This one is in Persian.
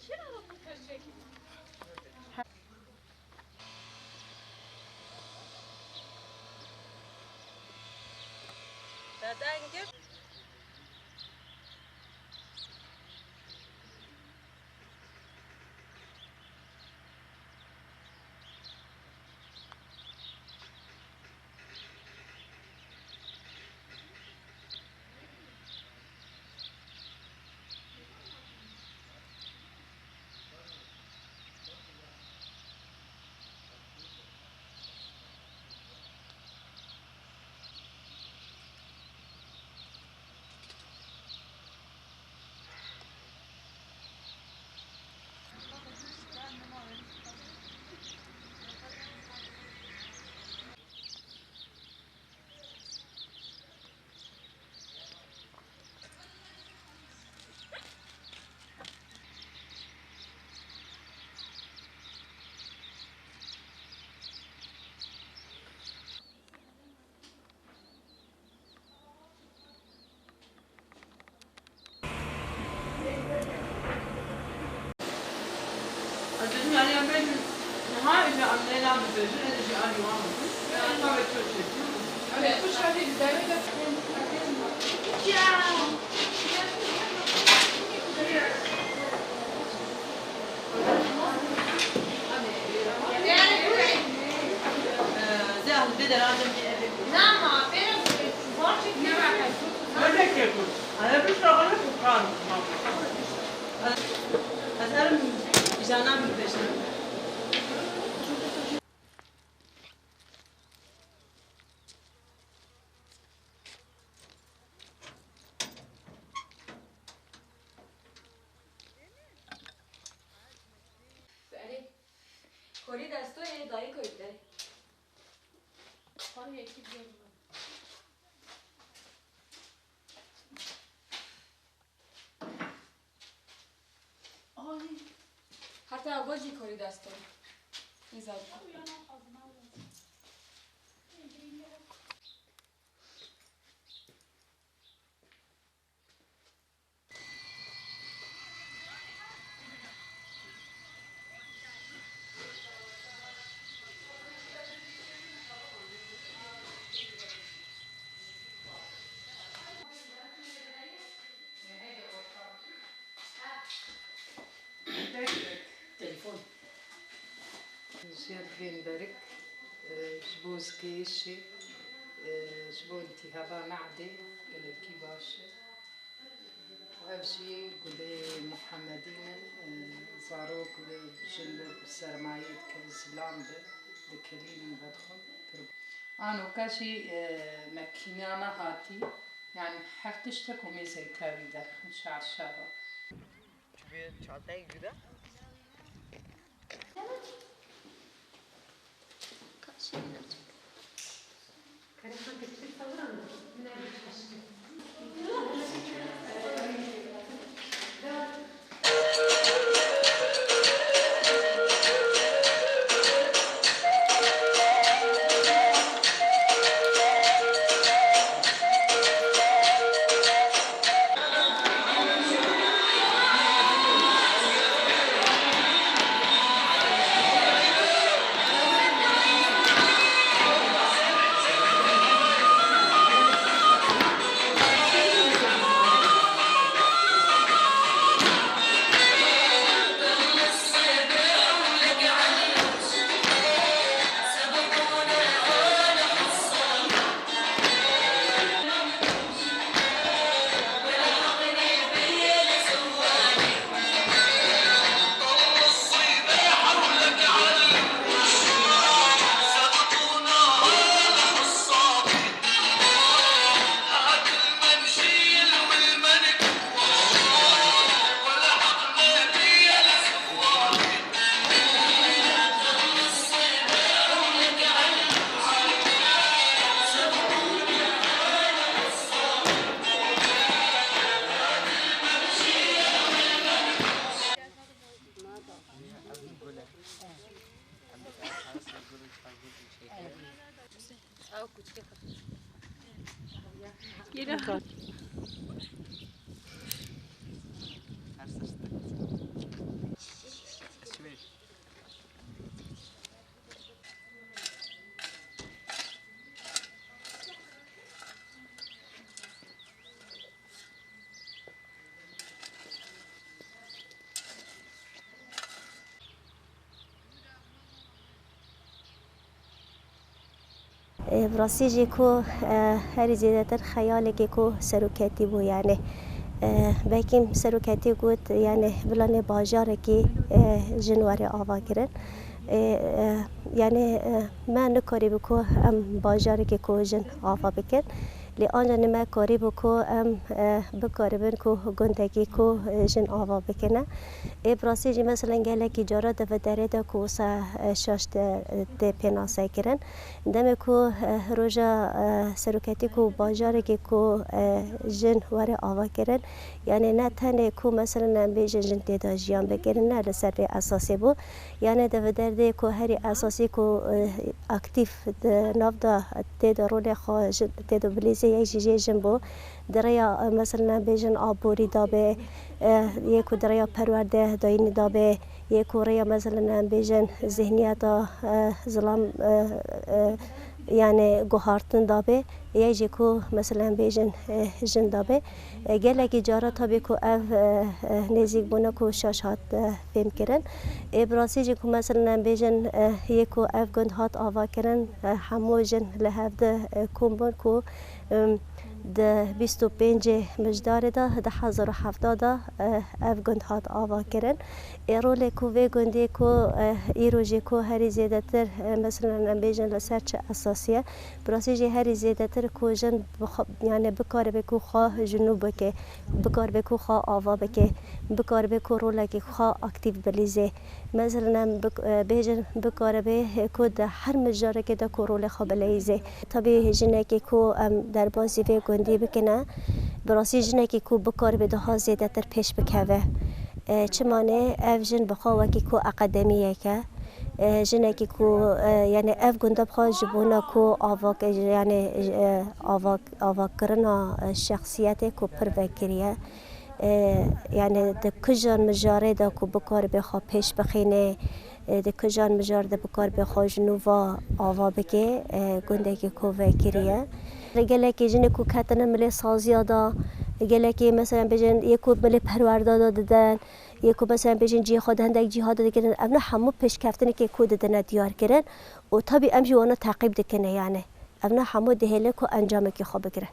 Thank کوری دستوی دایی کویده خواهی یکی بیارم آهی حتی عواجی کوری دستوی نیزاد تليفون زياد بن برك جبوز كيشي جبونتي هبا معدي كي باشا وأبشي قدي محمدين زاروك بجنب سرمايد كالسلام بكلين بدخل أنا كاشي مكينانا هاتي يعني حفتشتك وميزي كاري ده شعر شابا bir çantaya girdi. براستی جی کو هر زیادتر خیالی که کو سروکتی بو یعنی بکیم سروکتی گوت یعنی بلان باجاره که جنواری آوا کرن یعنی من نکاری بکو ام باجاره که کو جن آوا بکن لی آنجا نما کاری بکو ام بکاری بن کو گندگی کو جن آوا بکنه براستی جی مثلا گله کی جارا دو دره دا کو سا شاش ده پناسه کرن دم کو روزا سروکتی کو باجاره که کو جن واره آوا کرن یعنی نه تنه کو مثلا بیجن جن تیدا جیان بگیرن نه لسر اساسی بو یعنی دو درده کو هری اساسی کو اکتیف ناف دا تیدا رول خواه تیدا بلیزه یک جیجه جن بو دریا مثلا بیجن آبوری دابه یکو دریا پرورده داین دابه یکو ریا مثلا بیجن ذهنیت ظلام یعنی گوهارتن دابه یه جیکو مثلا بیجن جن دابه گله کی جارا تابی کو اف نزیک بونه کو شاشات فهم کرن براستی جیکو مثلا بیجن یکو اف گند هات آوا کرن همو جن لحفظ کمبون کو ده 25 مجدار ده 1070 ده اف گند هات آوا کرن رول کو و گندی کو ایروجی کو هری زیاده تر مثلا بیجن لسر چه اساسیه براستی جی هری زیاده تر کو جن یعنی بکار بکو خواه جنوب بکه بکار بکو خواه آوا بکه بکار بکو رول که خواه اکتیو بلیزه مثلا بیجن بکار به کو ده هر مجاره که ده کو رول خواه بلیزه طبیعی جنه که کو در بازی و گندی بکنه براستی جنه که کو بکار به ده ها زیاده تر پیش بکوه چمانه اف جن بخواه وکی کو اقدمیه که جنه که کو یعنی اف گنده بخواه جبونه کو آواک یعنی آواک کرنا شخصیت کو پر وکریه یعنی ده کجان مجاره ده کو بکار بخواه پیش بخینه ده کجان مجاره ده بکار بخواه جنوبا آوا بگه گنده که کو وکریه گله که جنه کو کتنه ملی سازیا دا گله که مثلا بجن یکو ملی پرورده دادن یکو مثلا بجن جهاد هندک جهاد دکردن اونا همو پیش کفتنه که کو دادن دیار کردن و طبی امجی وانا تعقیب دکنه یعنی اونا همو دهله کو انجام که خواب بگیرن